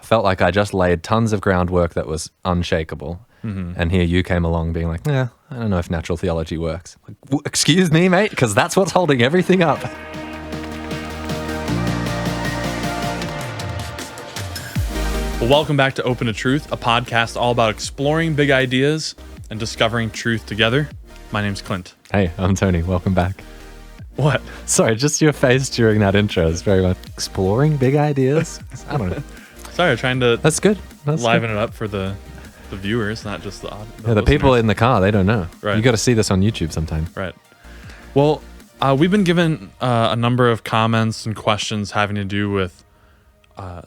felt like I just laid tons of groundwork that was unshakable. And here you came along being like, yeah, I don't know if natural theology works. Like, excuse me, mate, because that's what's holding everything up. Well, welcome back to Open to Truth, a podcast all about exploring big ideas and discovering truth together. My name's Clint. Hey, I'm Tony. Welcome back. What? Sorry, just your face during that intro is very much exploring big ideas. I don't know. Sorry, I'm trying to That's good. That's liven it up for the viewers, not just the the people in the car, they don't know. Right. You got to see this on YouTube sometime. Right. Well, we've been given a number of comments and questions having to do with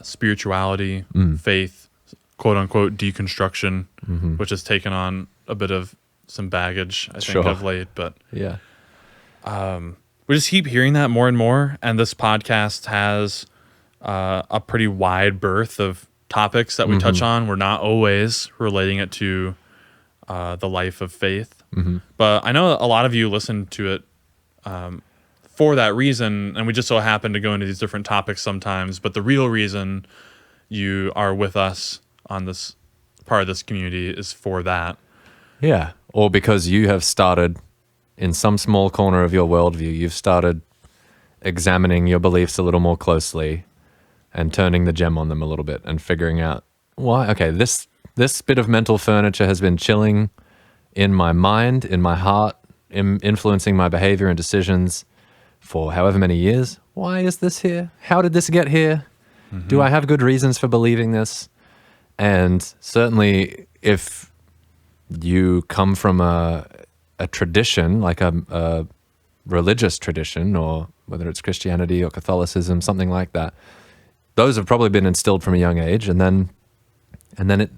spirituality, faith, quote unquote deconstruction, which has taken on a bit of some baggage, I think, of late. But yeah, we just keep hearing that more and more. And this podcast has a pretty wide berth of topics that we touch on. We're not always relating it to the life of faith. But I know a lot of you listen to it for that reason, and we just so happen to go into these different topics sometimes. But the real reason you are with us on this part of this community is for that. Yeah, or because you have started in some small corner of your worldview, you've started examining your beliefs a little more closely and turning the gem on them a little bit and figuring out why, okay, this bit of mental furniture has been chilling in my mind, in my heart, influencing my behavior and decisions for however many years. Why is this here? How did this get here? Do I have good reasons for believing this? And certainly if you come from a tradition, like a religious tradition, or whether it's Christianity or Catholicism, something like that, those have probably been instilled from a young age, and then it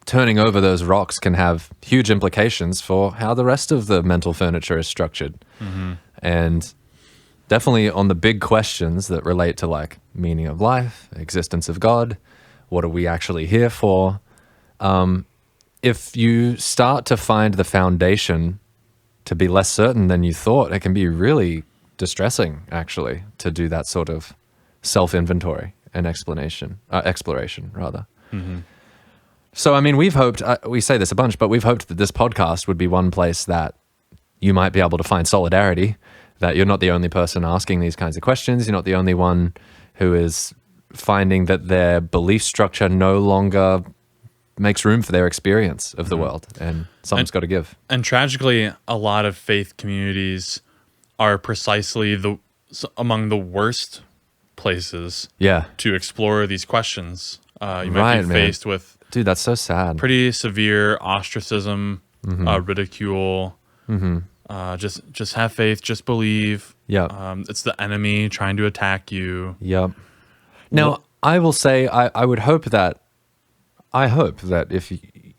turning over those rocks can have huge implications for how the rest of the mental furniture is structured. And definitely on the big questions that relate to like meaning of life, existence of God, what are we actually here for? If you start to find the foundation to be less certain than you thought, it can be really distressing, actually, to do that sort of self-inventory and exploration, rather. So, I mean, we've hoped, we say this a bunch, but we've hoped that this podcast would be one place that you might be able to find solidarity, that you're not the only person asking these kinds of questions. You're not the only one who is finding that their belief structure no longer makes room for their experience of the world, and something's got to give. And tragically, a lot of faith communities are precisely among the worst places to explore these questions. You might be faced with, dude, that's so sad, pretty severe ostracism, ridicule. Just have faith, just believe. It's the enemy trying to attack you. Now, I will say, I hope that if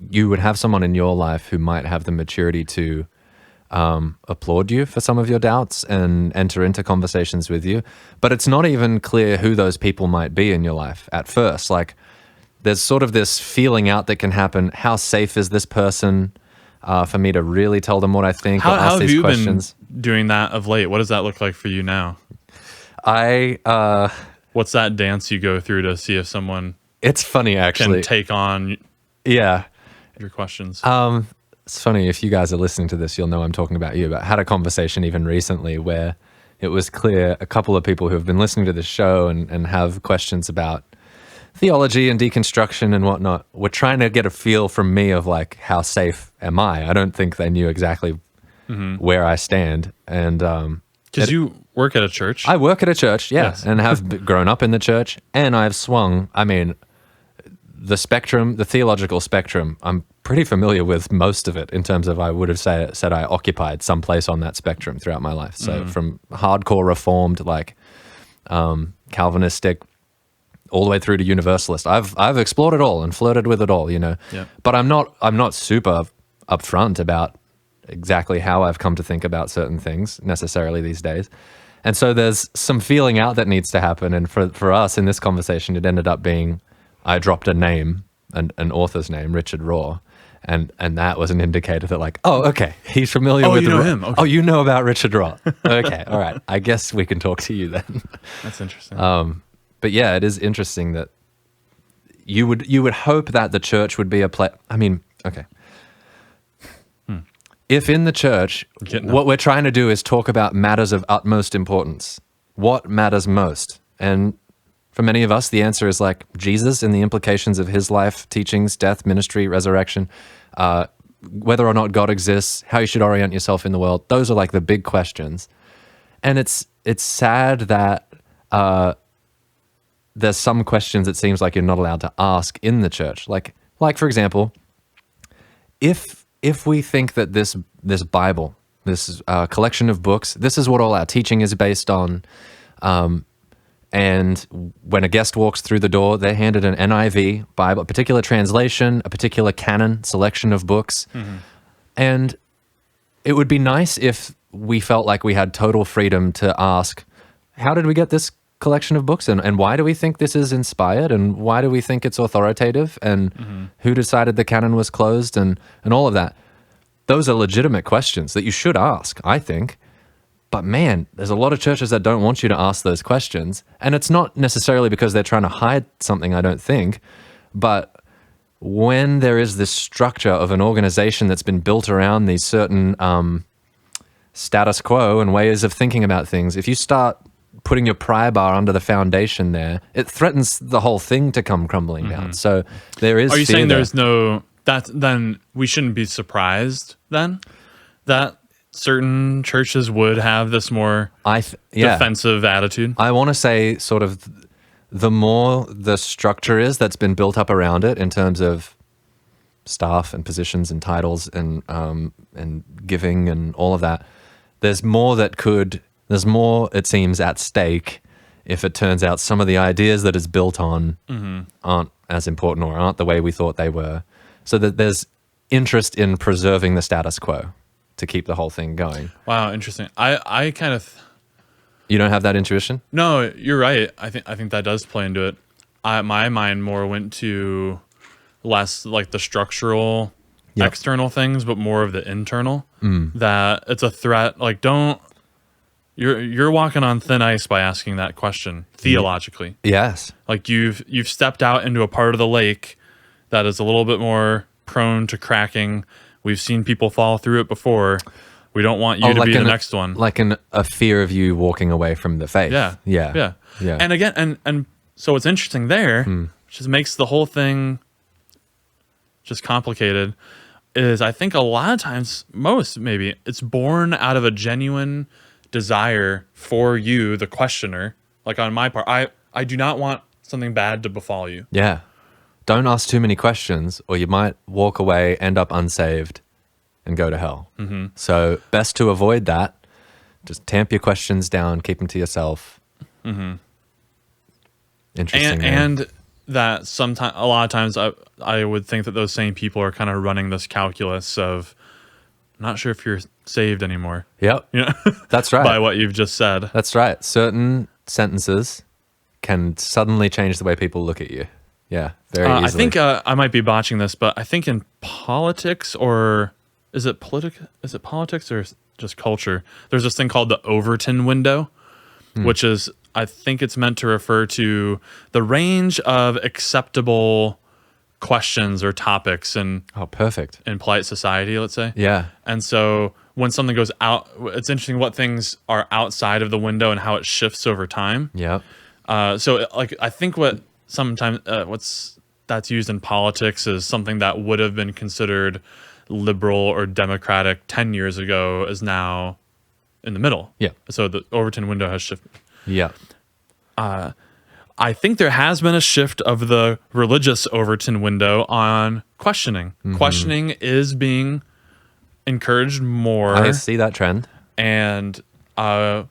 you would have someone in your life who might have the maturity to applaud you for some of your doubts and enter into conversations with you, but it's not even clear who those people might be in your life at first. Like, there's sort of this feeling out that can happen. How safe is this person for me to really tell them what I think or ask these questions? How have you been doing that of late? What does that look like for you now? What's that dance you go through to see if someone... It's funny, actually. Can take on your questions. It's funny, if you guys are listening to this, you'll know I'm talking about you, but I had a conversation even recently where it was clear a couple of people who have been listening to this show and have questions about theology and deconstruction and whatnot were trying to get a feel from me of like, how safe am I? I don't think they knew exactly where I stand. And because you work at a church. I work at a church, yes. And have grown up in the church, and I've swung, I mean, the theological spectrum, I'm pretty familiar with most of it in terms of, I would have said I occupied some place on that spectrum throughout my life. So from hardcore Reformed, like Calvinistic, all the way through to Universalist, I've explored it all and flirted with it all, you know. But I'm not super upfront about exactly how I've come to think about certain things necessarily these days. And so there's some feeling out that needs to happen. And for us in this conversation, it ended up being, I dropped a name, an author's name, Richard Rohr. And that was an indicator that like, oh, okay, he's familiar with you know him. Okay. Oh, you know about Richard Rohr. Okay, all right. I guess we can talk to you then. That's interesting. But yeah, it is interesting that you would hope that the church would be a place. I mean, okay. If in the church, what we're trying to do is talk about matters of utmost importance, what matters most? And for many of us, the answer is like Jesus and the implications of his life, teachings, death, ministry, resurrection, whether or not God exists, how you should orient yourself in the world. Those are like the big questions. And it's sad that there's some questions it seems like you're not allowed to ask in the church. Like for example, if we think that this Bible, this collection of books, this is what all our teaching is based on, and when a guest walks through the door, they're handed an NIV Bible, a particular translation, a particular canon, selection of books, and it would be nice if we felt like we had total freedom to ask, how did we get this collection of books, and why do we think this is inspired, and why do we think it's authoritative, and who decided the canon was closed, and all of that. Those are legitimate questions that you should ask, I think. But man, there's a lot of churches that don't want you to ask those questions, and it's not necessarily because they're trying to hide something, I don't think, but when there is this structure of an organization that's been built around these certain status quo and ways of thinking about things, if you start putting your pry bar under the foundation there, it threatens the whole thing to come crumbling down. So there is. Are you fear saying there. there's no that? Then we shouldn't be surprised then that certain churches would have this more defensive attitude. I want to say sort of the more the structure is that's been built up around it in terms of staff and positions and titles and giving and all of that, there's more, it seems, at stake if it turns out some of the ideas that it's built on aren't as important or aren't the way we thought they were. So that there's interest in preserving the status quo to keep the whole thing going. Wow, interesting. I kind of... You don't have that intuition? No, you're right. I think that does play into it. My mind more went to less like the structural external things, but more of the internal. That it's a threat. Like, you're walking on thin ice by asking that question theologically. Yes. Like you've stepped out into a part of the lake that is a little bit more prone to cracking. We've seen people fall through it before. We don't want you to be the next one. Like a fear of you walking away from the faith. Yeah. And again, and so what's interesting there, which just makes the whole thing just complicated, is I think a lot of times, maybe, it's born out of a genuine desire for you, the questioner. Like on my part, I do not want something bad to befall you. Yeah. Don't ask too many questions or you might walk away, end up unsaved, and go to hell. So best to avoid that. Just tamp your questions down, keep them to yourself. Interesting. And that sometimes, a lot of times, I would think that those same people are kind of running this calculus of, I'm not sure if you're saved anymore. Yep. You know? That's right. By what you've just said. That's right. Certain sentences can suddenly change the way people look at you. Yeah, very easily. I think I might be botching this, but I think in politics, or is it politics or just culture? There's this thing called the Overton window, which is, I think it's meant to refer to the range of acceptable questions or topics in perfect in polite society, let's say. Yeah. And so when something goes out, it's interesting what things are outside of the window and how it shifts over time. Yeah. So like I think what sometimes that's used in politics is something that would have been considered liberal or democratic 10 years ago is now in the middle. Yeah. So the Overton window has shifted. Yeah. I think there has been a shift of the religious Overton window on questioning. Questioning is being encouraged more. I see that trend. And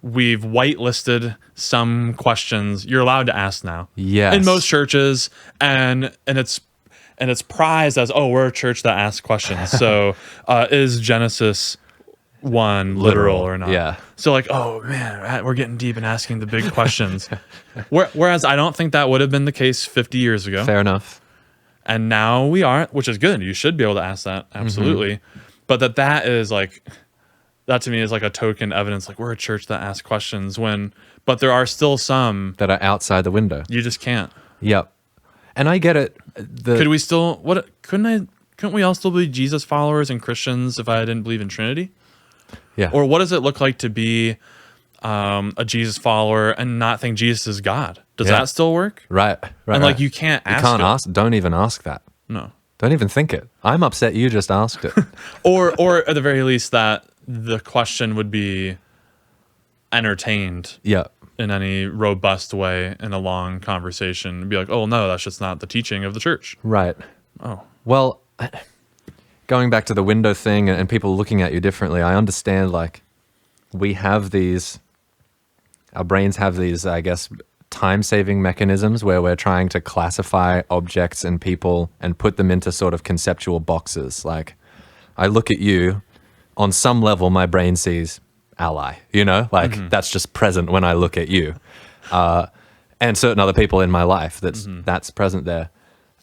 we've whitelisted some questions you're allowed to ask now. Yes. In most churches, and it's prized as, we're a church that asks questions. So is Genesis 1 literal or not? Yeah. So like, oh man, we're getting deep and asking the big questions. Whereas I don't think that would have been the case 50 years ago. Fair enough. And now we are, which is good. You should be able to ask that. Absolutely. But that is like, that to me is like a token evidence. Like we're a church that asks questions but there are still some that are outside the window. you just can't. Yep. And I get it. Couldn't we all still be Jesus followers and Christians if I didn't believe in Trinity? Yeah. Or what does it look like to be a Jesus follower and not think Jesus is God? Does that still work? Right. And like you can't ask. Don't even ask that. No. Don't even think it. I'm upset you just asked it. or at the very least that the question would be entertained. Yeah. In any robust way in a long conversation and be like, oh no, that's just not the teaching of the church. Right. Oh. Well, going back to the window thing and people looking at you differently, I understand like our brains have these, I guess, time-saving mechanisms where we're trying to classify objects and people and put them into sort of conceptual boxes. Like I look at you, on some level my brain sees ally, like that's just present when I look at you, and certain other people in my life that's present there.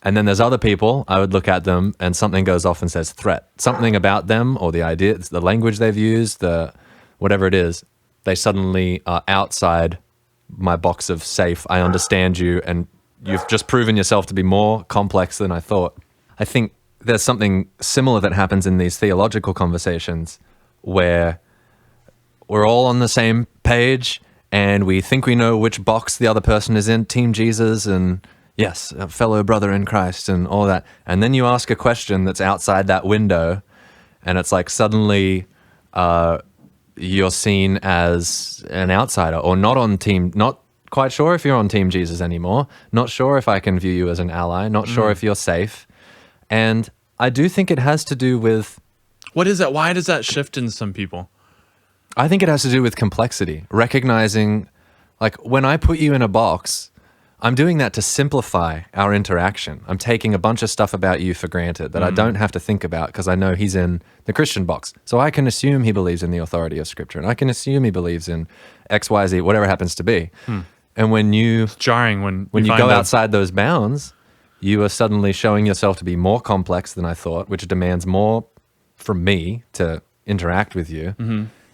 And then there's other people, I would look at them and something goes off and says threat, something about them or the idea, the language they've used, the whatever it is, they suddenly are outside my box of safe. I understand you and you've just proven yourself to be more complex than I thought. I think there's something similar that happens in these theological conversations where we're all on the same page and we think we know which box the other person is in, Team Jesus and yes, a fellow brother in Christ and all that. And then you ask a question that's outside that window and it's like suddenly you're seen as an outsider or not quite sure if you're on Team Jesus anymore, not sure if I can view you as an ally, not sure if you're safe. And I do think it has to do with... What is that? Why does that shift in some people? I think it has to do with complexity, recognizing, like, when I put you in a box, I'm doing that to simplify our interaction. I'm taking a bunch of stuff about you for granted that I don't have to think about because I know he's in the Christian box. So I can assume he believes in the authority of Scripture, and I can assume he believes in X, Y, Z, whatever happens to be. And when it's jarring when you go outside those bounds, you are suddenly showing yourself to be more complex than I thought, which demands more from me to interact with you.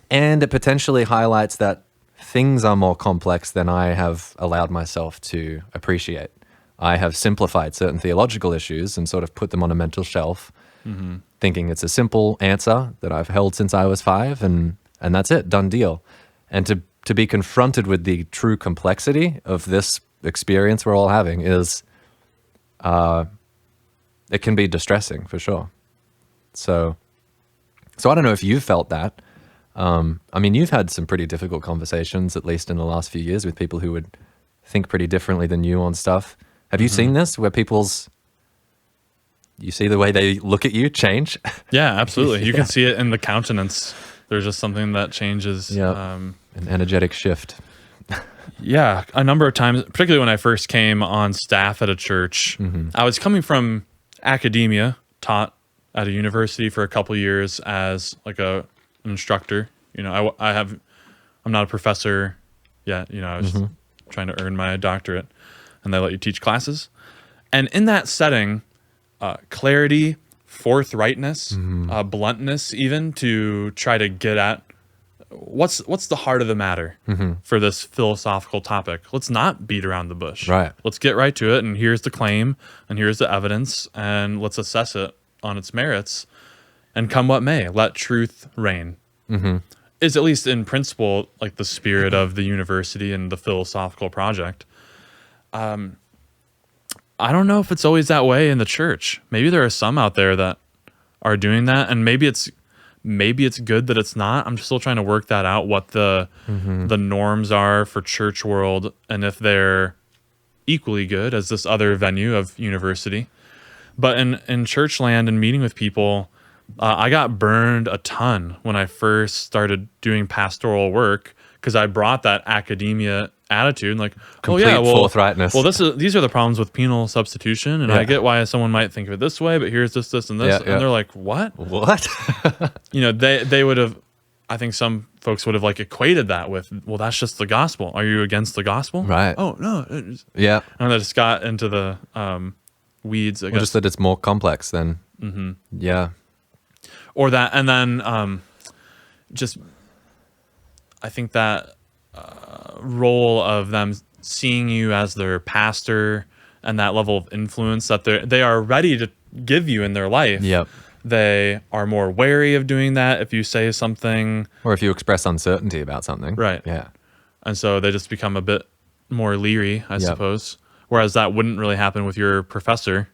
And it potentially highlights that things are more complex than I have allowed myself to appreciate. I have simplified certain theological issues and sort of put them on a mental shelf, thinking it's a simple answer that I've held since I was 5, and that's it, done deal. And to be confronted with the true complexity of this experience we're all having is, it can be distressing for sure. So I don't know if you've felt that. I mean, you've had some pretty difficult conversations, at least in the last few years, with people who would think pretty differently than you on stuff. Have you seen this, where you see the way they look at you change? Yeah, absolutely. You can see it in the countenance. There's just something that changes. An energetic shift. Yeah, a number of times, particularly when I first came on staff at a church, I was coming from academia, taught at a university for a couple years as like an instructor. I'm not a professor yet. I was trying to earn my doctorate, and they let you teach classes. And in that setting, clarity, forthrightness, bluntness, even to try to get at what's the heart of the matter for this philosophical topic. Let's not beat around the bush. Right. Let's get right to it. And here's the claim, and here's the evidence, and let's assess it on its merits. And come what may, let truth reign. Is at least in principle like the spirit of the university and the philosophical project. I don't know if it's always that way in the church. Maybe there are some out there that are doing that, and maybe it's good that it's not. I'm still trying to work that out, what the norms are for church world, and if they're equally good as this other venue of university. But in church land and meeting with people, I got burned a ton when I first started doing pastoral work because I brought that academia attitude, like complete forthrightness. Well, these are the problems with penal substitution, and I get why someone might think of it this way, but here's this, and this, and they're like, what? They would have. I think some folks would have like equated that with, well, that's just the gospel. Are you against the gospel? Right. Oh no. And I just got into the weeds. I guess. Just that it's more complex than. Yeah. Or that, and then I think that role of them seeing you as their pastor and that level of influence that they are ready to give you in their life. Yep. They are more wary of doing that if you say something. Or if you express uncertainty about something. Right. Yeah. And so they just become a bit more leery, I Yep. suppose. Whereas that wouldn't really happen with your professor.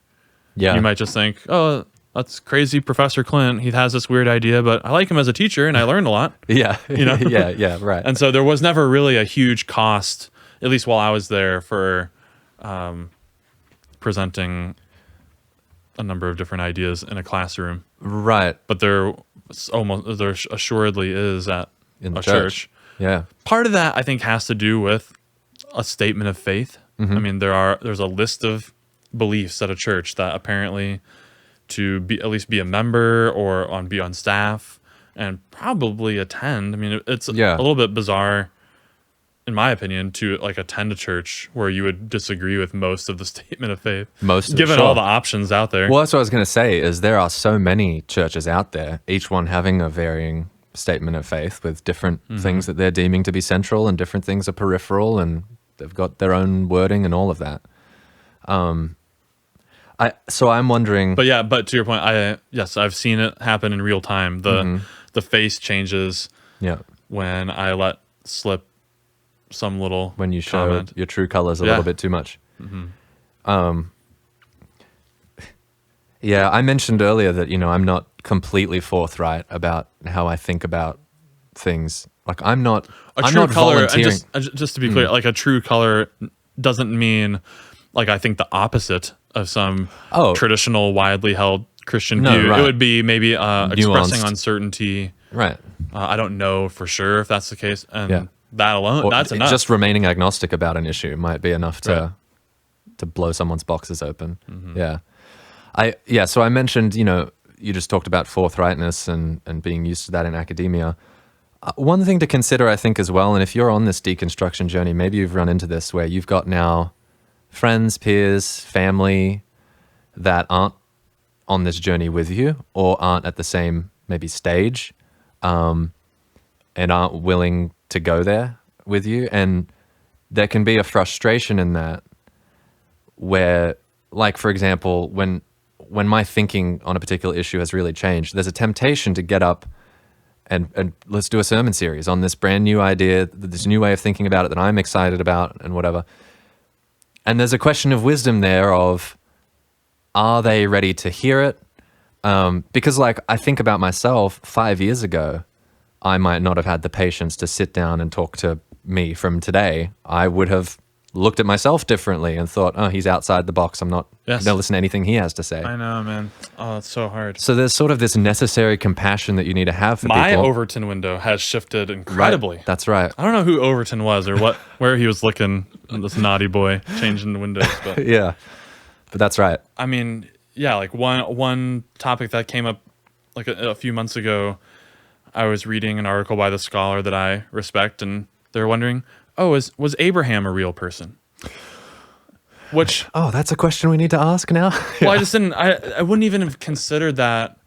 Yeah. You might just think, oh, that's crazy, Professor Clint. He has this weird idea, but I like him as a teacher and I learned a lot. Yeah. You know? Yeah, right. And so there was never really a huge cost, at least while I was there, for presenting a number of different ideas in a classroom. Right. But there assuredly is at In the a church. Yeah. Part of that, I think, has to do with a statement of faith. Mm-hmm. I mean, there's a list of beliefs at a church that apparently to be at least be a member or be on staff and probably attend. I mean, it's a little bit bizarre, in my opinion, to like attend a church where you would disagree with most of the statement of faith. Given all the options out there. Well, that's what I was going to say is there are so many churches out there, each one having a varying statement of faith with different things that they're deeming to be central and different things are peripheral, and they've got their own wording and all of that. So I'm wondering, but to your point, I've seen it happen in real time. The face changes when I let slip some little when you show comment. your true colors a little bit too much. Yeah, I mentioned earlier that, I'm not completely forthright about how I think about things. Like I'm not volunteering. And just to be clear, like a true color doesn't mean like I think the opposite of some traditional, widely held Christian view. Right. It would be maybe expressing uncertainty. Right. I don't know for sure if that's the case, and that alone, that's enough. Just remaining agnostic about an issue might be enough to blow someone's boxes open. Yeah. So I mentioned, you just talked about forthrightness and being used to that in academia. One thing to consider, I think, as well, and if you're on this deconstruction journey, maybe you've run into this where you've got now friends, peers, family that aren't on this journey with you or aren't at the same maybe stage and aren't willing to go there with you. And there can be a frustration in that where, like, for example, when my thinking on a particular issue has really changed, there's a temptation to get up and let's do a sermon series on this brand new idea, this new way of thinking about it that I'm excited about and whatever. And there's a question of wisdom there of, are they ready to hear it? Because like I think about myself 5 years ago, I might not have had the patience to sit down and talk to me from today. I would have looked at myself differently and thought, oh, he's outside the box. I'm not going to listen to anything he has to say. I know, man. Oh, it's so hard. So there's sort of this necessary compassion that you need to have for people. My Overton window has shifted incredibly. Right. That's right. I don't know who Overton was or where he was looking, this naughty boy changing the windows. But yeah, but that's right. I mean, yeah, like one topic that came up like a few months ago, I was reading an article by the scholar that I respect, and they're wondering, was Abraham a real person? Which that's a question we need to ask now. Well, I just didn't. I wouldn't even have considered that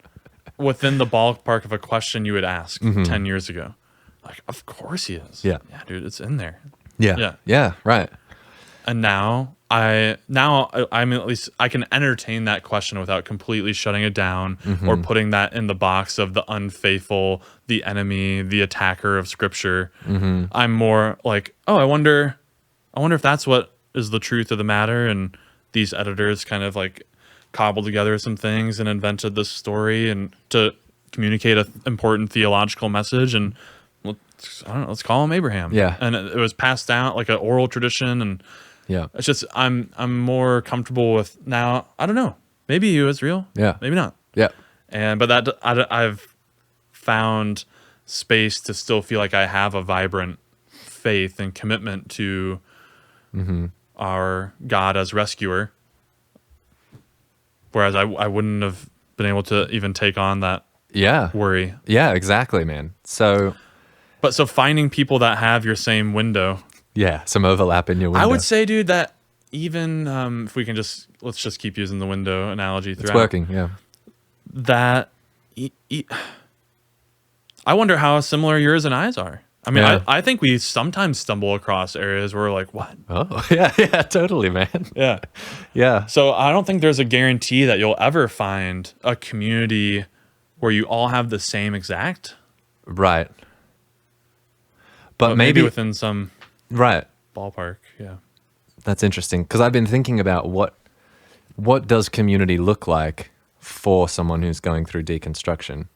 within the ballpark of a question you would ask 10 years ago. Like, of course he is. Yeah, dude, it's in there. Yeah, right. And now I'm at least I can entertain that question without completely shutting it down or putting that in the box of the unfaithful, the enemy, the attacker of Scripture. I'm more like, I wonder if that's what is the truth of the matter, and these editors kind of like cobbled together some things and invented this story and to communicate an important theological message, and let's call him Abraham. Yeah. And it was passed down like an oral tradition, and it's just I'm more comfortable with now. I don't know. Maybe he was real. Yeah. Maybe not. Yeah. But that I've found space to still feel like I have a vibrant faith and commitment to our God as rescuer. Whereas I wouldn't have been able to even take on that worry. Yeah, exactly, man. So finding people that have your same window. Yeah, some overlap in your window. I would say, dude, that even if we can let's just keep using the window analogy throughout. It's working, yeah. That I wonder how similar yours and I's are. I mean, Yeah. I think we sometimes stumble across areas where we're like, what? Oh, yeah, yeah, totally, man. Yeah. Yeah. So I don't think there's a guarantee that you'll ever find a community where you all have the same exact, Right. but maybe within some right. ballpark. Yeah. That's interesting because I've been thinking about what does community look like for someone who's going through deconstruction?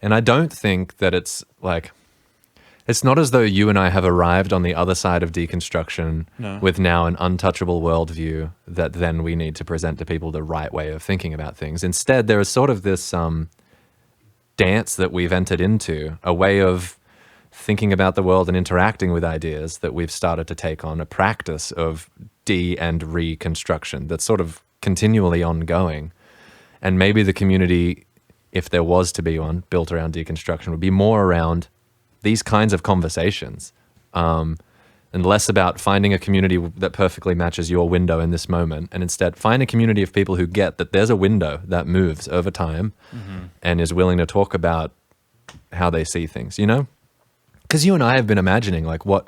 And I don't think that it's like, it's not as though you and I have arrived on the other side of deconstruction No. with now an untouchable worldview that then we need to present to people the right way of thinking about things. Instead, there is sort of this dance that we've entered into, a way of thinking about the world and interacting with ideas that we've started to take on, a practice of de and reconstruction that's sort of continually ongoing. And maybe the community, if there was to be one built around deconstruction, would be more around these kinds of conversations, and less about finding a community that perfectly matches your window in this moment, and instead find a community of people who get that there's a window that moves over time and is willing to talk about how they see things, you know? Because you and I have been imagining, like, what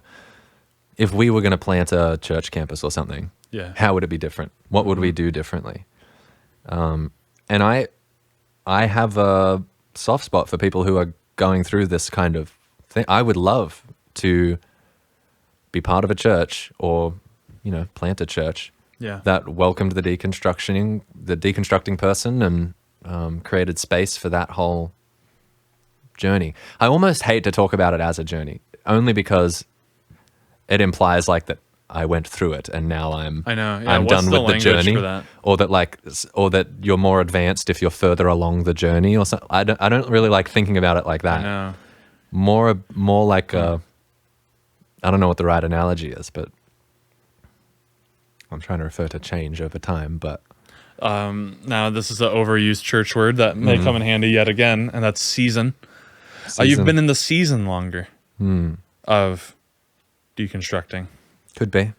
if we were going to plant a church campus or something? Yeah. How would it be different? What would we do differently? And I have a soft spot for people who are going through this kind of thing. I would love to be part of a church or, you know, plant a church Yeah. that welcomed the deconstructing person and created space for that whole journey. I almost hate to talk about it as a journey, only because it implies like that I went through it and now I'm I know. Yeah. I'm What's done the with the language journey, for that? or that you're more advanced if you're further along the journey or something. I don't really like thinking about it like I that. know. More like a, I don't know what the right analogy is, but I'm trying to refer to change over time, but Now this is an overused church word that may come in handy yet again, and that's season. You've season been in the season longer of deconstructing. could be.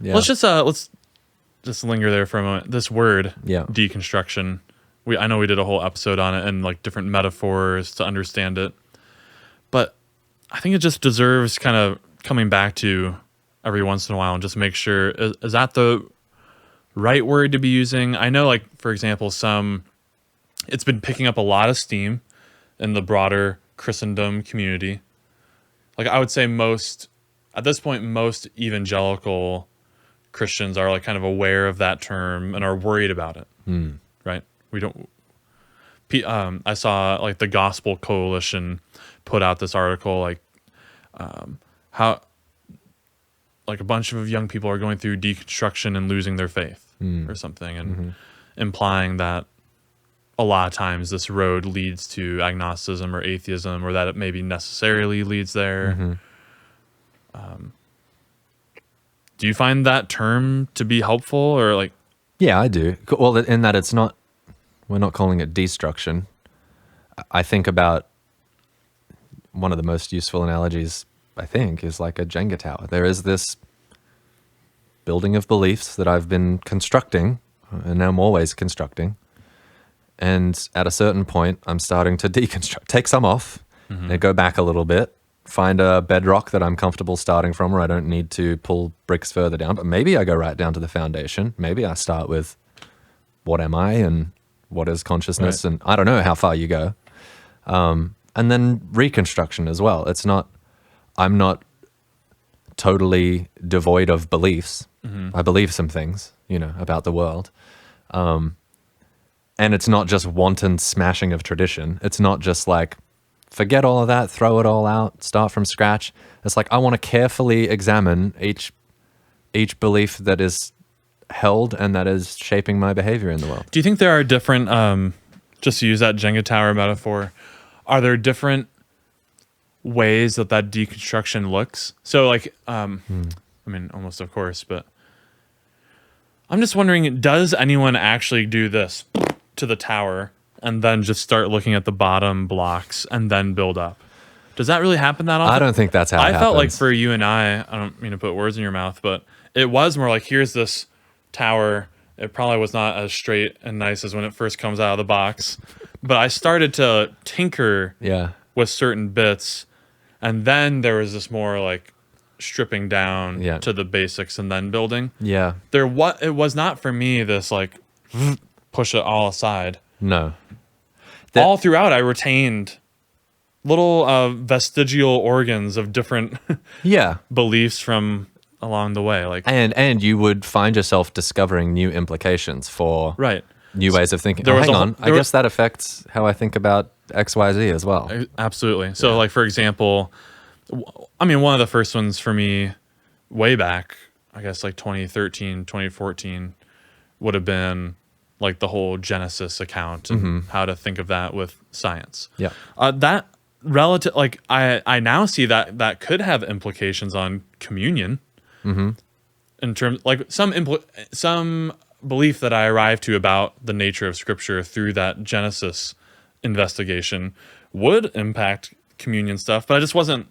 Yeah. Let's just linger there for a moment. This word, Yeah. deconstruction. I know we did a whole episode on it and like different metaphors to understand it, but I think it just deserves kind of coming back to every once in a while and just make sure is that the right word to be using. I know, like, for example, it's been picking up a lot of steam in the broader Christendom community. Like, I would say at this point, most evangelical Christians are like kind of aware of that term and are worried about it. Right? We don't. I saw like the Gospel Coalition put out this article, like how like a bunch of young people are going through deconstruction and losing their faith or something, and implying that a lot of times this road leads to agnosticism or atheism, or that it maybe necessarily leads there. Do you find that term to be helpful, or like? Yeah, I do. Well, in that we're not calling it destruction. I think about one of the most useful analogies, I think, is like a Jenga tower. There is this building of beliefs that I've been constructing, and I'm always constructing. And at a certain point, I'm starting to deconstruct, take some off, and go back a little bit, find a bedrock that I'm comfortable starting from where I don't need to pull bricks further down. But maybe I go right down to the foundation. Maybe I start with what am I and what is consciousness, Right. and I don't know how far you go. And then reconstruction as well. I'm not totally devoid of beliefs. I believe some things, about the world. And it's not just wanton smashing of tradition. It's not just like, forget all of that, throw it all out, start from scratch. It's like, I want to carefully examine each belief that is held and that is shaping my behavior in the world. Do you think there are different, just to use that Jenga tower metaphor, are there different ways that deconstruction looks? So like, I mean, almost of course, but I'm just wondering, does anyone actually do this to the tower and then just start looking at the bottom blocks and then build up? Does that really happen that often? I don't think that's how it happens. I felt like for you and I don't mean to put words in your mouth, but it was more like, here's this tower. It probably was not as straight and nice as when it first comes out of the box, but I started to tinker Yeah. with certain bits, And then there was this more like stripping down Yeah. to the basics and then building. Yeah. It was not for me this like push it all aside. No. All throughout I retained little vestigial organs of different Yeah. beliefs from along the way. Like And you would find yourself discovering new implications for right. new ways of thinking. There Oh, was hang a whole- on. I there was- guess that affects how I think about XYZ as well. Absolutely. So like for example, I mean one of the first ones for me way back, I guess like 2013, 2014 would have been like the whole Genesis account and how to think of that with science. Yeah. That relative, like I now see that could have implications on communion in terms like some belief that I arrived to about the nature of Scripture through that Genesis investigation would impact communion stuff, but I just wasn't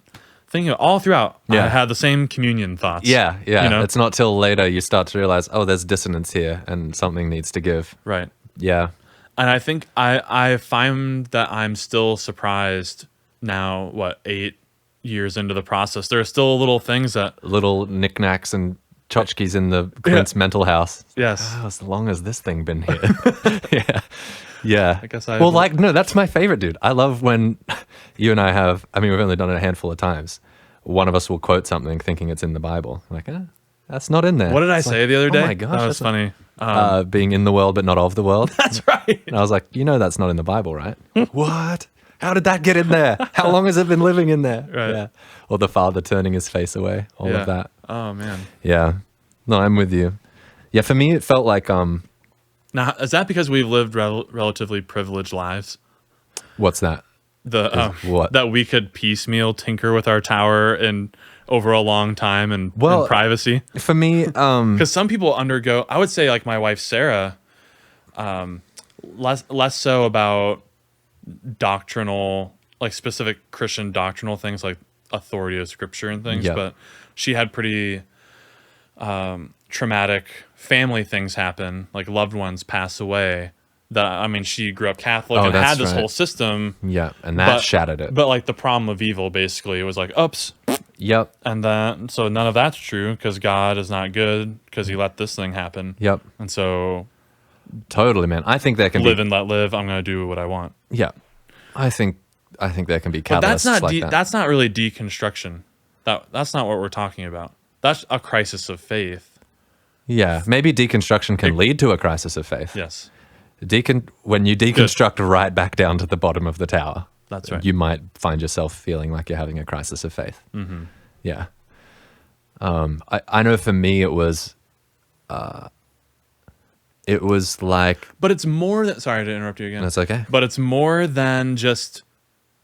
thinking of all throughout. Yeah. I had the same communion thoughts. Yeah. Yeah. You know? It's not till later you start to realize, oh, there's dissonance here and something needs to give. Right. Yeah. And I think I find that I'm still surprised now, 8 years into the process. There are still little things that Little knickknacks and tchotchkes in the Clint's mental house. yes. How long has this thing been here? Yeah. Yeah. I guess Well, like, no, that's my favorite, dude. I love when you and I have, I mean, we've only done it a handful of times. One of us will quote something thinking it's in the Bible. I'm like, that's not in there. What did I It's say like, the other day? Oh my gosh. That was that's not- funny. being in the world but not of the world. That's right. And I was like, that's not in the Bible, right? What? How did that get in there? How long has it been living in there? Right. Yeah. Or the father turning his face away. All Yeah. of that. Oh man. Yeah. No, I'm with you. Yeah, for me it felt like Now, is that because we've lived relatively privileged lives? what's that? What? That we could piecemeal tinker with our tower and over a long time and Well, in privacy? For me, Because some people undergo, I would say like my wife Sarah, less so about doctrinal, like specific Christian doctrinal things like authority of Scripture and things, Yeah. but she had pretty traumatic family things happen, like loved ones pass away. That I mean, she grew up Catholic and that's had this right. whole system. yeah, and that but- shattered it. But like the problem of evil, basically, it was like, oops. Yep. And then, so none of that's true because God is not good because he let this thing happen. Yep. And so Totally, man. I think there can live be and let live. I'm going to do what I want. Yeah. I think there can be But catalysts that. that's not really deconstruction. That's not what we're talking about. That's a crisis of faith. Yeah, maybe deconstruction can lead to a crisis of faith. Yes. When you deconstruct right back down to the bottom of the tower, That's right. you might find yourself feeling like you're having a crisis of faith. Mm-hmm. Yeah. I know for me it was like, But it's more than, sorry to interrupt you again. that's okay. But it's more than just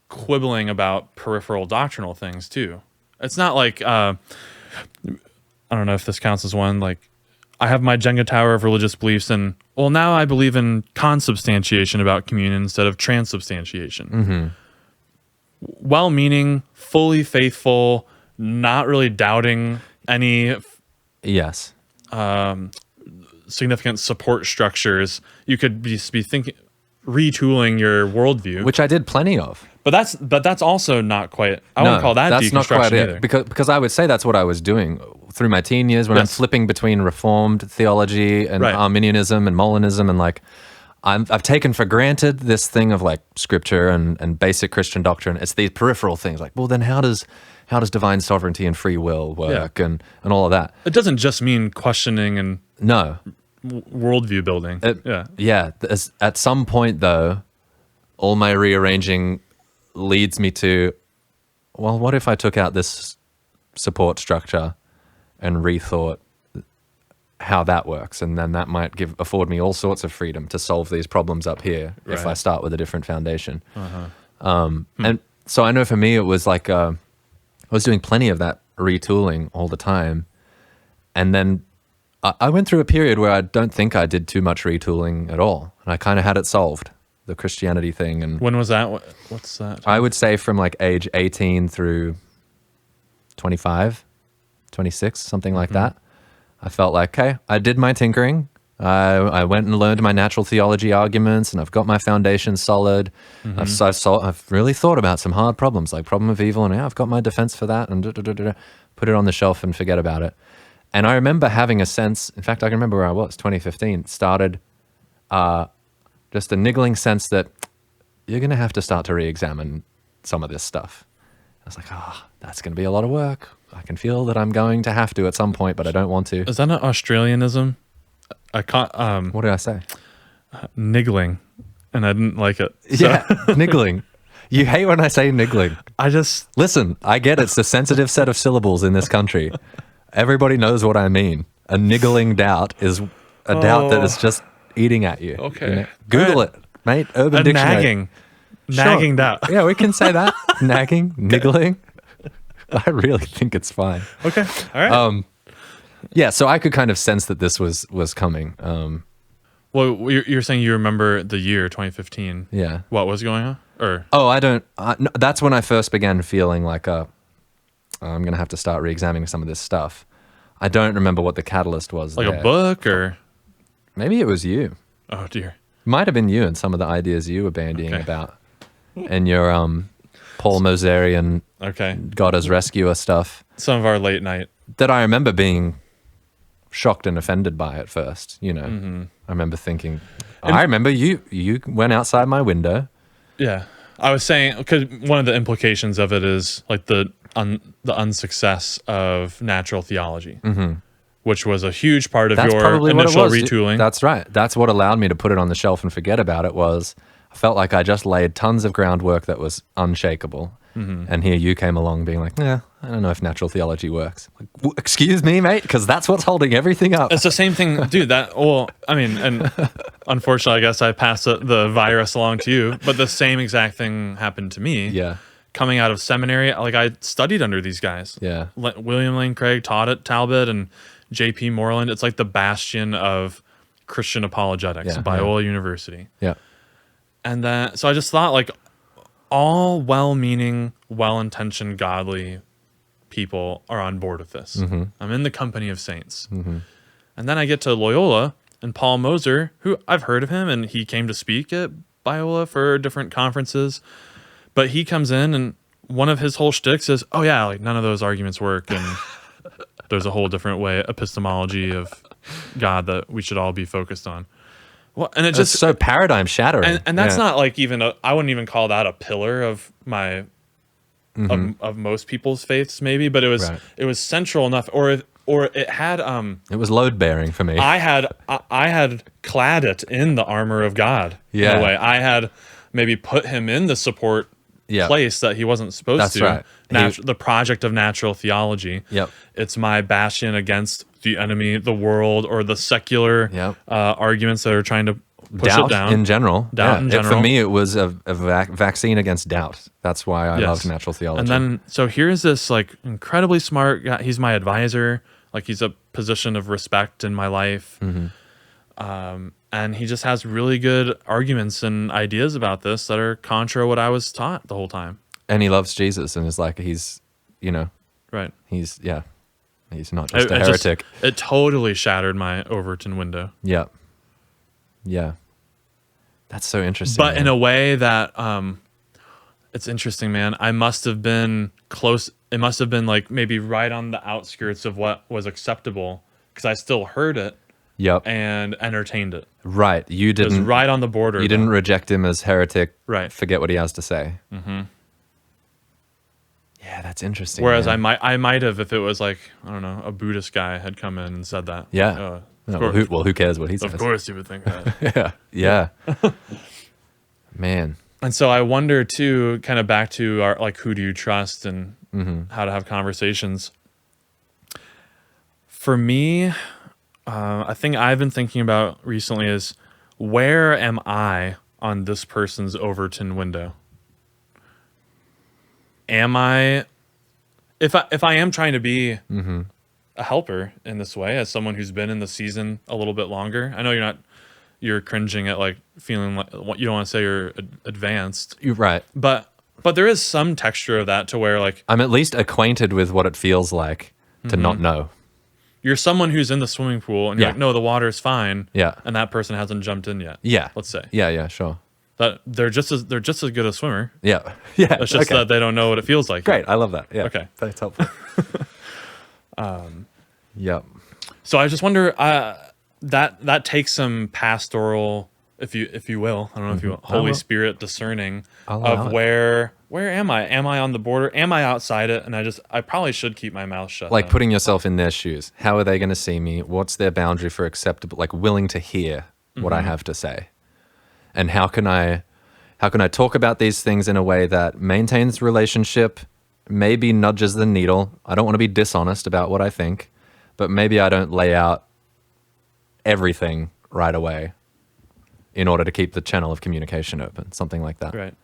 quibbling about peripheral doctrinal things too. It's not like I don't know if this counts as one. Like I have my Jenga tower of religious beliefs, and well, now I believe in consubstantiation about communion instead of transubstantiation. Mm-hmm. Well-meaning, fully faithful, not really doubting any Yes. significant support structures. You could be thinking, retooling your worldview. Which I did plenty of. But that's also not quite. I wouldn't call that that's deconstruction not quite either. it. Because I would say that's what I was doing through my teen years when I'm Yes. flipping between Reformed theology and Right. Arminianism and Molinism, and like I've taken for granted this thing of like Scripture and basic Christian doctrine. It's these peripheral things like, well, then how does divine sovereignty and free will work and all of that? It doesn't just mean questioning and No. worldview building. Yeah. At some point, though, all my rearranging leads me to, well, what if I took out this support structure and rethought how that works? And then that might afford me all sorts of freedom to solve these problems up here if I Right. start with a different foundation. And so I know for me, it was like I was doing plenty of that retooling all the time. And then I went through a period where I don't think I did too much retooling at all. And I kind of had it solved, the Christianity thing. And When was that? What's that? I would say from like age 18 through 25, 26, something like that. I felt like, okay, I did my tinkering. I went and learned my natural theology arguments, and I've got my foundation solid. I've really thought about some hard problems, like problem of evil, and I've got my defense for that, and put it on the shelf and forget about it. And I remember having a sense, in fact, I can remember where I was, 2015, started just a niggling sense that you're going to have to start to re-examine some of this stuff. I was like, that's going to be a lot of work. I can feel that I'm going to have to at some point, but I don't want to. Is that an Australianism? I caught What did I say? niggling, and I didn't like it. So. Yeah, niggling. You hate when I say niggling. I just Listen, I get it's a sensitive set of syllables in this country. Everybody knows what I mean. A niggling doubt is a doubt that is just eating at you. Okay. You know? Google it, mate. Urban a Dictionary. nagging doubt. Yeah, we can say that. Nagging, niggling. I really think it's fine. Okay, all right. Yeah, so I could kind of sense that this was coming. Well, you're saying you remember the year 2015. Yeah. What was going on? Or Oh, I don't. No, that's when I first began feeling like I'm going to have to start re-examining some of this stuff. I don't remember what the catalyst was. like there. a book or? Maybe it was you. Oh dear. Might have been you and some of the ideas you were bandying Okay. about and your Paul Moserian Okay. God as rescuer stuff Some of our late night. that I remember being shocked and offended by at first. You know, I remember thinking, I remember you went outside my window. Yeah. I was saying because one of the implications of it is like the unsuccess of natural theology, which was a huge part of That's your probably what it initial was. retooling. That's right. That's what allowed me to put it on the shelf and forget about it. Was I felt like I just laid tons of groundwork that was unshakable. And here you came along being like, I don't know if natural theology works. Like, excuse me, mate, because that's what's holding everything up. It's the same thing, dude. And unfortunately, I guess I passed the virus along to you, but the same exact thing happened to me. Yeah. Coming out of seminary, like I studied under these guys. Yeah. William Lane Craig taught at Talbot and J.P. Moreland. It's like the bastion of Christian apologetics, Yeah, Biola University. Yeah. And then, so I just thought, like, all well-meaning, well-intentioned, godly people are on board with this. I'm in the company of saints. And then I get to Loyola and Paul Moser, who I've heard of him, and he came to speak at Biola for different conferences. But he comes in, and one of his whole shticks is, oh yeah, like none of those arguments work, and there's a whole different way, epistemology of God that we should all be focused on. Well, and it just so paradigm shattering. and that's not like even I wouldn't even call that a pillar of my of most people's faiths maybe, but it was Right. it was central enough, or it had it was load bearing for me. I had clad it in the armor of God in Yeah. a way. I had maybe put him in the support Yeah. place that he wasn't supposed That's to. right. The project of natural theology. Yep. It's my bastion against the enemy, the world, or the secular Yep. arguments that are trying to push doubt it down. in general. Doubt in general. For me, it was a vaccine against doubt. That's why I Yes. loved natural theology. And then, so here's this like incredibly smart guy. He's my advisor. Like he's a position of respect in my life. And he just has really good arguments and ideas about this that are contra what I was taught the whole time. And he loves Jesus and is like, he's Right. he's not just a heretic. It totally shattered my Overton window. Yeah. Yeah. That's so interesting. But in a way that it's interesting, man. I must have been close. It must have been like maybe right on the outskirts of what was acceptable because I still heard it Yep. and entertained it. Right. You It was didn't right on the border. you didn't reject him as heretic. Right. Forget what he has to say. Yeah, that's interesting. Whereas man. I might have if it was like, I don't know, a Buddhist guy had come in and said that. Yeah. No, who cares what he says? Of course you would think that. Yeah. Man. And so I wonder too, kind of back to our like, who do you trust and how to have conversations. For me, a thing I've been thinking about recently is where am I on this person's Overton window? Am I, if I am trying to be a helper in this way, as someone who's been in the season a little bit longer, I know you're cringing at like feeling like you don't want to say you're advanced, You're right. but there is some texture of that to where like, I'm at least acquainted with what it feels like to not know. you're someone who's in the swimming pool and you're Yeah. like, no, the water is fine. Yeah. And that person hasn't jumped in yet. Yeah. Let's say. Yeah, sure. That they're just as good a swimmer. Yeah. Yeah. It's just that they don't know what it feels like. Great. I love that. Yeah. Okay. That's helpful. Yep. So I just wonder that takes some pastoral, if you will, I don't know if you will, Holy will. Spirit discerning I'll allow of it. where am I? Am I on the border? Am I outside it? And I probably should keep my mouth shut. Like then. putting yourself in their shoes. How are they going to see me? What's their boundary for acceptable? Like willing to hear what I have to say, and how can I talk about these things in a way that maintains relationship, maybe nudges the needle. I don't want to be dishonest about what I think, but maybe I don't lay out everything right away in order to keep the channel of communication open, something like that. Right.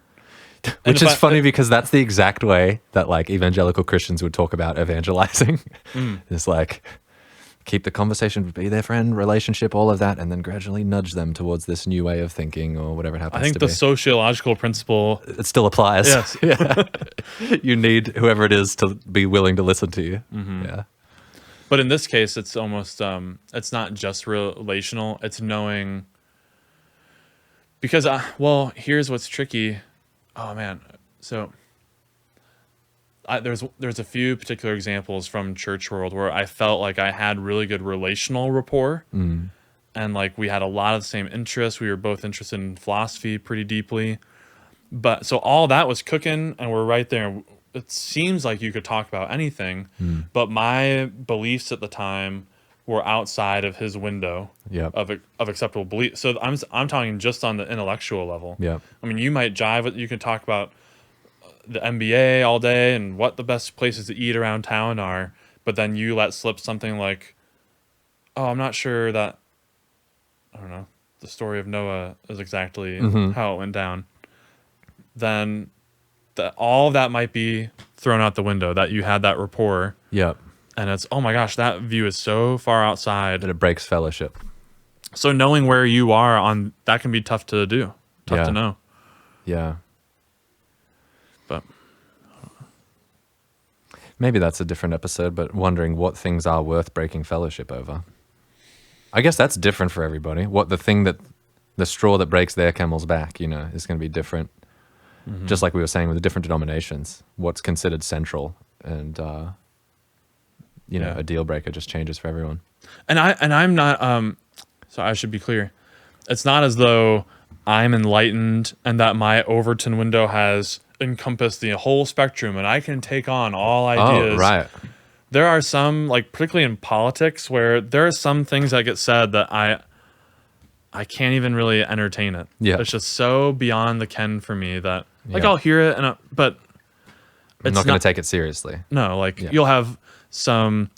Which is funny because that's the exact way that like evangelical Christians would talk about evangelizing. It's like keep the conversation, be their friend, relationship, all of that, and then gradually nudge them towards this new way of thinking or whatever it happens I think to the be. sociological principle. It still applies. Yes. Yeah. You need whoever it is to be willing to listen to you. Yeah. But in this case, it's almost it's not just relational. It's knowing. Because here's what's tricky. Oh man, so there's a few particular examples from church world where I felt like I had really good relational rapport, and like we had a lot of the same interests. We were both interested in philosophy pretty deeply, but so all that was cooking, and we're right there. It seems like you could talk about anything, but my beliefs at the time were outside of his window of acceptable belief. So I'm talking just on the intellectual level. Yeah. I mean, you might jive with, you can talk about the NBA all day and what the best places to eat around town are, but then you let slip something like, oh, I'm not sure that, I don't know, the story of Noah is exactly how it went down. Then all of that might be thrown out the window, that you had that rapport. Yep. And it's, oh my gosh, that view is so far outside. And it breaks fellowship. So knowing where you are on that can be tough to do, tough to know. Yeah. But maybe that's a different episode, but wondering what things are worth breaking fellowship over. I guess that's different for everybody. What the straw that breaks their camel's back, is going to be different. Just like we were saying with the different denominations, what's considered central and, a deal breaker just changes for everyone. And I'm not, so I should be clear. It's not as though I'm enlightened and that my Overton window has encompassed the whole spectrum and I can take on all ideas. Oh, right. There are some, like particularly in politics, where there are some things that get said that I can't even really entertain it. Yeah. It's just so beyond the ken for me that I'll hear it but I'm not going to take it seriously. No, you'll have some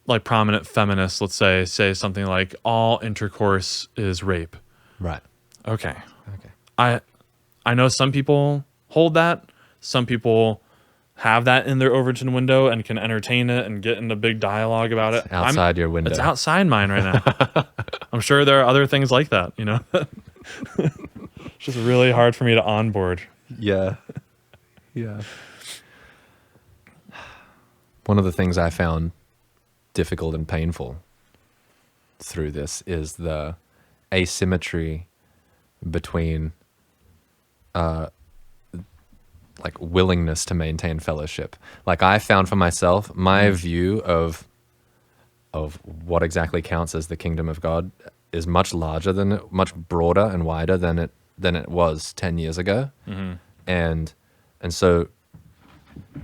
like prominent feminists, let's say something like all intercourse is rape. Right. Okay. I know some people hold that. Some people have that in their Overton window and can entertain it and get into big dialogue about it. Outside your window. It's outside mine right now. I'm sure there are other things like that, It's just really hard for me to onboard. Yeah. Yeah. One of the things I found difficult and painful through this is the asymmetry between willingness to maintain fellowship. Like I found for myself, my view of what exactly counts as the kingdom of God is much larger much broader and wider than it was 10 years ago. And so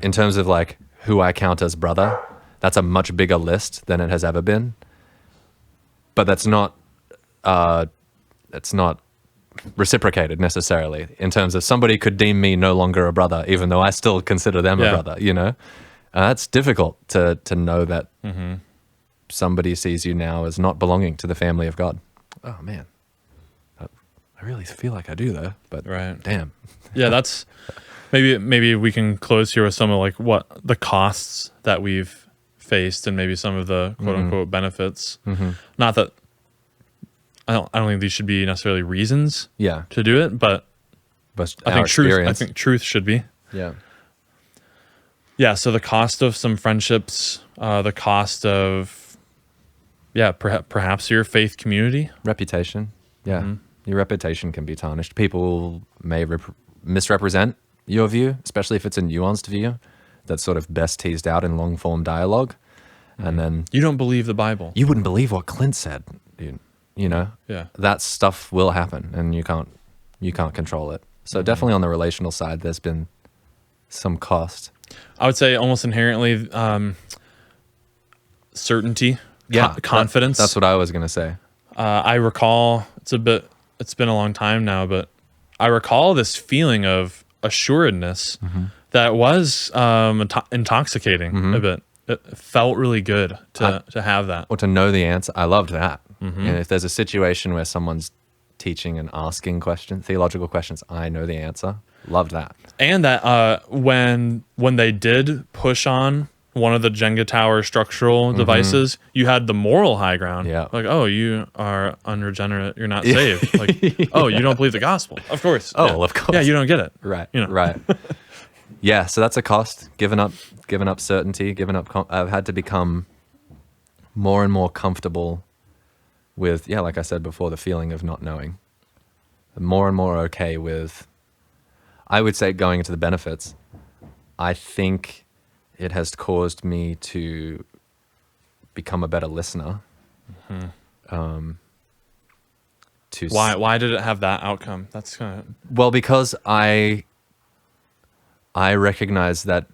in terms of like who I count as brother, that's a much bigger list than it has ever been. But that's not reciprocated necessarily in terms of somebody could deem me no longer a brother, even though I still consider them a brother, That's difficult to know that somebody sees you now as not belonging to the family of God. Oh man, I really feel like I do though, but damn. Yeah, that's maybe we can close here with some of like what the costs that we've faced and maybe some of the quote unquote benefits. Not that I don't think these should be necessarily reasons to do it, but I think truth should be. Yeah, so the cost of some friendships, the cost of yeah, perhaps your faith community. Reputation. Yeah. Your reputation can be tarnished. People may misrepresent your view, especially if it's a nuanced view that's sort of best teased out in long form dialogue. And then You don't believe the Bible. you wouldn't believe what Clint said, dude. You know, Yeah. that stuff will happen, and you can't control it. So definitely on the relational side, there's been some cost. I would say almost inherently certainty, confidence. That's what I was gonna say. I recall it's been a long time now, but I recall this feeling of assuredness that was intoxicating a bit. It felt really good to have that. Or to know the answer. I loved that. And if there's a situation where someone's teaching and asking theological questions, I know the answer. Loved that. And that when they did push on one of the Jenga tower structural devices, you had the moral high ground. Yeah. Like, oh, you are unregenerate. You're not saved. Like, oh, you don't believe the gospel. Of course. Oh, yeah. well, of course. Yeah, you don't get it. Right. You know. Right. Yeah. So that's a cost. Giving up certainty. I've had to become more and more comfortable with, like I said before, the feeling of not knowing. More and more okay with, I would say, going into the benefits. I think it has caused me to become a better listener. Why did it have that outcome? That's kind of Well, because I recognize that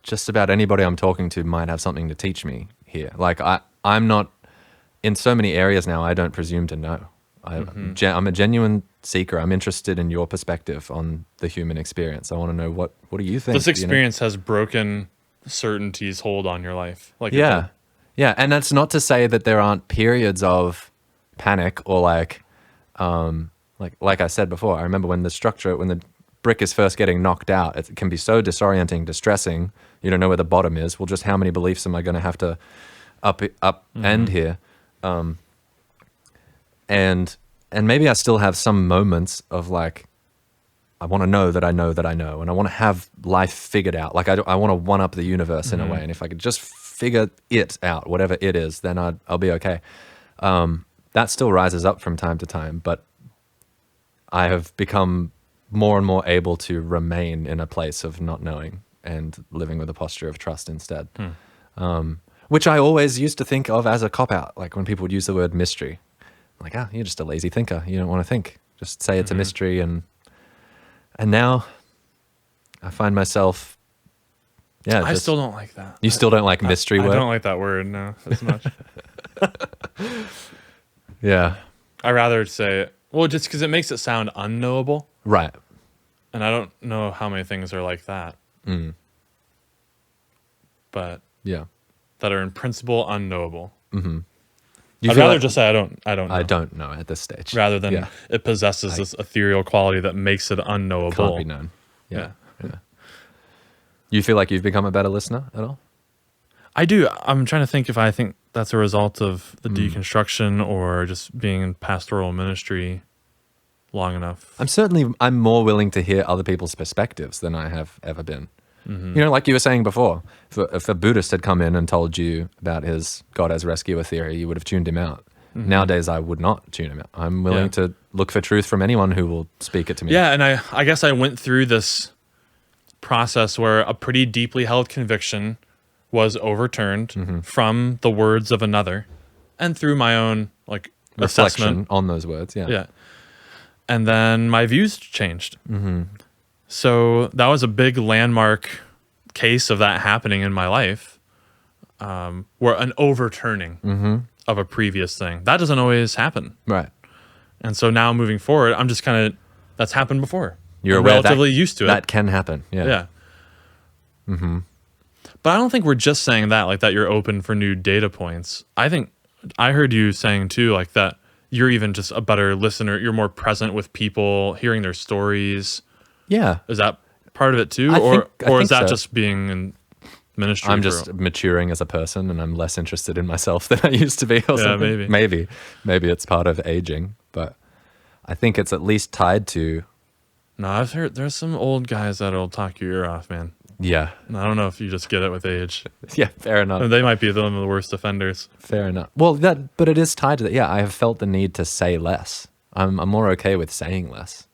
just about anybody I'm talking to might have something to teach me here. Like I'm not, in so many areas now, I don't presume to know. I'm a genuine seeker. I'm interested in your perspective on the human experience. I want to know what do you think? this experience has broken certainty's hold on your life. Like Yeah. And that's not to say that there aren't periods of panic or like I said before, I remember when the brick is first getting knocked out, it can be so disorienting, distressing. You don't know where the bottom is. Well, just how many beliefs am I going to have to end here? And maybe I still have some moments of like, I want to know that I know that I know, and I want to have life figured out. Like I want to one up the universe in a way. And if I could just figure it out, whatever it is, then I'll be okay. That still rises up from time to time, but I have become more and more able to remain in a place of not knowing and living with a posture of trust instead. Which I always used to think of as a cop-out, like when people would use the word mystery. Like, you're just a lazy thinker. You don't want to think. Just say it's a mystery. And now I find myself, I still don't like that. You still don't like mystery word? I don't like that word, no, as much. Yeah. I rather say it, well, just because it makes it sound unknowable. Right. And I don't know how many things are like that. But yeah, that are in principle unknowable. You I'd feel rather like- just say I don't know. I don't know at this stage. Rather than it possesses this ethereal quality that makes it unknowable. Can't be known. Yeah. You feel like you've become a better listener at all? I do. I'm trying to think if I think that's a result of the deconstruction or just being in pastoral ministry long enough. I'm more willing to hear other people's perspectives than I have ever been. You know, like you were saying before, if a Buddhist had come in and told you about his God as rescuer theory, you would have tuned him out. Nowadays, I would not tune him out. I'm willing to look for truth from anyone who will speak it to me. Yeah, and I guess I went through this process where a pretty deeply held conviction was overturned from the words of another and through my own Reflection assessment on those words. Yeah. And then my views changed. So that was a big landmark case of that happening in my life, where an overturning of a previous thing. That doesn't always happen. Right. And so now moving forward, I'm just kind of, that's happened before. You're I'm aware relatively used to it. That can happen. Yeah. But I don't think we're just saying that, like that you're open for new data points. I think I heard you saying too, like that you're even just a better listener. You're more present with people, hearing their stories. Yeah. Is that part of it too? I Or think is that so. just being in ministry? I'm just maturing as a person, and I'm less interested in myself than I used to be. Or something. Maybe it's part of aging, but I think it's at least tied to. No, I've heard there's some old guys that'll talk your ear off, man. Yeah. And I don't know if you just get it with age. Yeah, fair enough. They might be one of the worst offenders. Fair enough. Well, but it is tied to that. Yeah, I have felt the need to say less. I'm more okay with saying less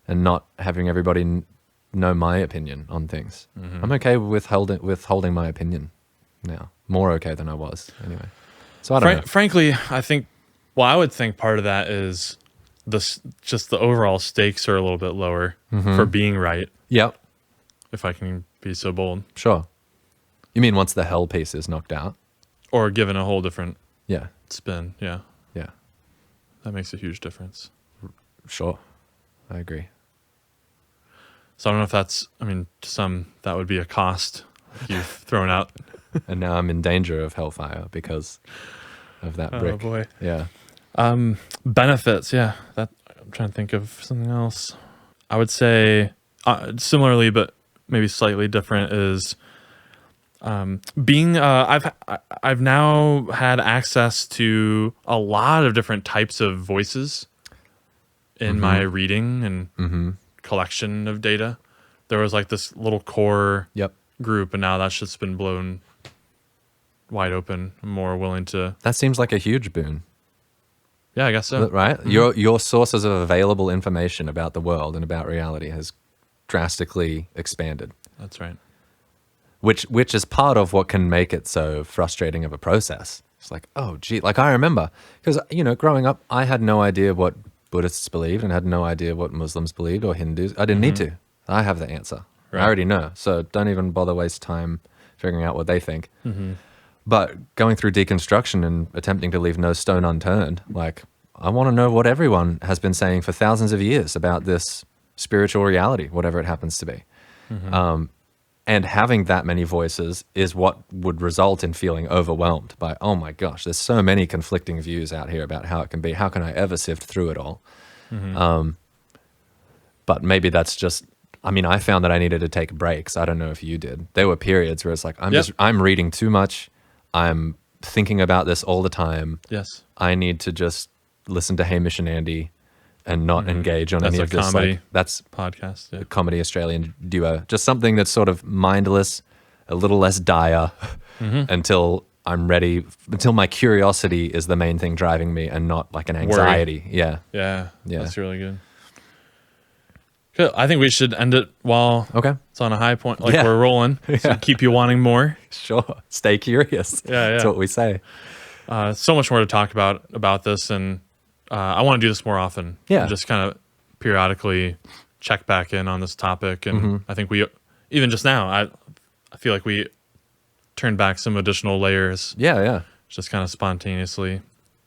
and not having everybody know my opinion on things. I'm okay with holding my opinion now. More okay than I was anyway. So I don't know. Frankly, I think, well, I would think part of that is just the overall stakes are a little bit lower for being right. Yep. If I can be so bold. Sure. You mean once the hell piece is knocked out? Or given a whole different Yeah. spin. Yeah. Yeah. That makes a huge difference. Sure. I agree. So I don't know if that's, I mean, to some, that would be a cost you've thrown out. And now I'm in danger of hellfire because of that brick. Oh, boy. Yeah. Benefits, yeah. That I'm trying to think of something else. I would say similarly, but maybe slightly different is being. I've now had access to a lot of different types of voices in my reading and collection of data. There was like this little core group, and now that's just been blown wide open. I'm more willing to. That seems like a huge boon. Yeah, I guess so. Right? Your sources of available information about the world and about reality has drastically expanded. That's right. Which is part of what can make it so frustrating of a process. It's like, oh, gee, like I remember, because, growing up, I had no idea what Buddhists believed and had no idea what Muslims believed or Hindus. I didn't need to. I have the answer. Right. I already know. So don't even bother waste time figuring out what they think. But going through deconstruction and attempting to leave no stone unturned, like, I want to know what everyone has been saying for thousands of years about this spiritual reality, whatever it happens to be. And having that many voices is what would result in feeling overwhelmed by, oh my gosh, there's so many conflicting views out here about how it can be. How can I ever sift through it all? But maybe that's just, I found that I needed to take breaks. I don't know if you did. There were periods where it's like, I'm reading too much. I'm thinking about this all the time. Yes. I need to just listen to Hamish and Andy and not engage on any of this. Comedy that's podcast. Yeah. a comedy Australian duo. Just something that's sort of mindless, a little less dire until I'm ready, until my curiosity is the main thing driving me and not like an anxiety. Yeah. That's really good. Good. I think we should end it while it's on a high point, like we're rolling. So keep you wanting more. Sure. Stay curious. Yeah. That's what we say. So much more to talk about this, and I want to do this more often. Yeah. And just kind of periodically check back in on this topic. And I think we, even just now, I feel like we turned back some additional layers. Yeah. Just kind of spontaneously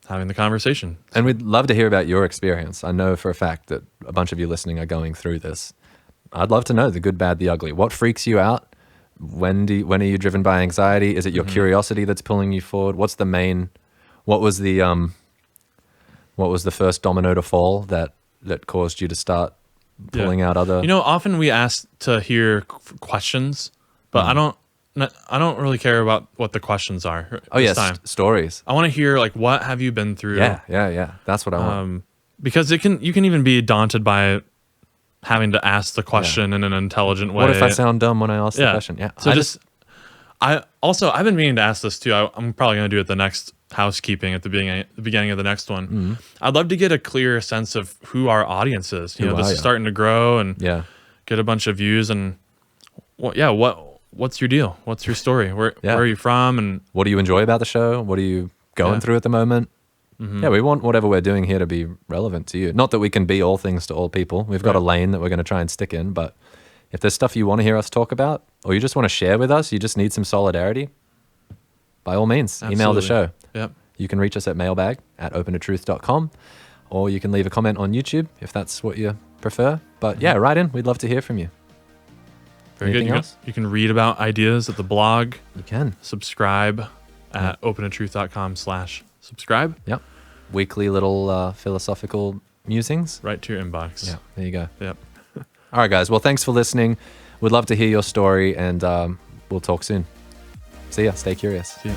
having the conversation. And we'd love to hear about your experience. I know for a fact that a bunch of you listening are going through this. I'd love to know the good, bad, the ugly. What freaks you out? When are you driven by anxiety? Is it your curiosity that's pulling you forward? What was the first domino to fall that caused you to start pulling out other? Often we ask to hear questions, but I don't really care about what the questions are. Oh yes, stories. I want to hear like, what have you been through? Yeah. That's what I want. Because you can even be daunted by having to ask the question in an intelligent way. What if I sound dumb when I ask the question? Yeah. So I've been meaning to ask this too. I'm probably going to do it the next housekeeping at the beginning of the next one. I'd love to get a clear sense of who our audience is. This is starting to grow and get a bunch of views and what's your deal? What's your story? Where are you from? And what do you enjoy about the show? What are you going through at the moment? Yeah, we want whatever we're doing here to be relevant to you. Not that we can be all things to all people. We've got a lane that we're going to try and stick in. But if there's stuff you want to hear us talk about, or you just want to share with us, you just need some solidarity, by all means, email the show. Yep. You can reach us at mailbag@opentatruth.com, or you can leave a comment on YouTube if that's what you prefer. But write in. We'd love to hear from you. Very good. You can read about ideas at the blog. You can. Subscribe at opentatruth.com/subscribe. Yep. Weekly little philosophical musings. Right to your inbox. Yeah, there you go. Yep. All right, guys. Well, thanks for listening. We'd love to hear your story, and we'll talk soon. See ya. Stay curious. See ya.